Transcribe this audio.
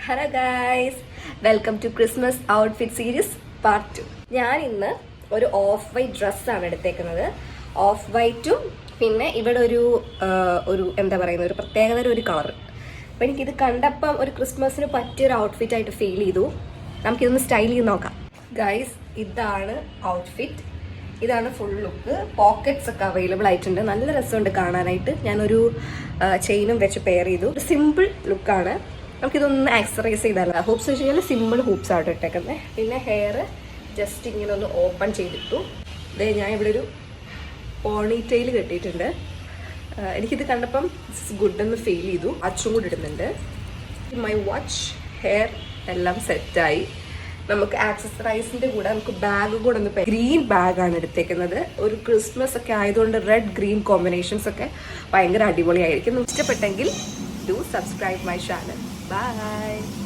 Hello guys, welcome to Christmas outfit series part 2. ഞാൻ ഇന്ന് ഒരു ഓഫ് വൈറ്റ് ഡ്രസ്സാണ് എടുത്തേക്കുന്നത്. ഓഫ് വൈറ്റും പിന്നെ ഇവിടെ ഒരു എന്താ പറയുന്നത്, ഒരു പ്രത്യേകതര ഒരു കളർ. അപ്പം എനിക്കിത് കണ്ടപ്പം ഒരു ക്രിസ്മസിന് പറ്റിയൊരു ഔട്ട്ഫിറ്റ് ആയിട്ട് ഫീൽ ചെയ്തു. നമുക്കിതൊന്ന് സ്റ്റൈൽ ചെയ്ത് നോക്കാം. ഗൈസ്, ഇതാണ് ഔട്ട്ഫിറ്റ്. ഇതാണ് ഫുൾ ലുക്ക്. പോക്കറ്റ്സ് ഒക്കെ അവൈലബിൾ ആയിട്ടുണ്ട്. നല്ല രസമുണ്ട് കാണാനായിട്ട്. ഞാനൊരു ചെയിനും വെച്ച് പെയർ ചെയ്തു. ഒരു സിമ്പിൾ ലുക്കാണ്. നമുക്കിതൊന്ന് ആക്സറൈസ് ചെയ്താലോ. ഹൂപ്സ് വെച്ച് കഴിഞ്ഞാൽ സിമ്പിൾ ഹൂപ്സ് ആയിട്ട് ഇട്ടേക്കുന്നത്. പിന്നെ ഹെയർ ജസ്റ്റ് ഇങ്ങനെ ഒന്ന് ഓപ്പൺ ചെയ്തിട്ടു. ഇതേ ഞാൻ ഇവിടെ ഒരു പോണിറ്റെയിൽ കെട്ടിയിട്ടുണ്ട്. എനിക്കിത് കണ്ടപ്പം ഗുഡ് എന്ന് ഫീൽ ചെയ്തു. അച്ചും കൂടി ഇടുന്നുണ്ട്. മൈ വാച്ച്, ഹെയർ എല്ലാം സെറ്റായി. നമുക്ക് ആക്സസറൈസിൻ്റെ കൂടെ നമുക്ക് ബാഗ് കൂടെ ഒന്ന് ഗ്രീൻ ബാഗാണ് എടുത്തേക്കുന്നത്. ഒരു ക്രിസ്മസ് ഒക്കെ ആയതുകൊണ്ട് റെഡ് ഗ്രീൻ കോമ്പിനേഷൻസ് ഒക്കെ ഭയങ്കര അടിപൊളിയായിരിക്കും. ഇഷ്ടപ്പെട്ടെങ്കിൽ do subscribe my channel. Bye.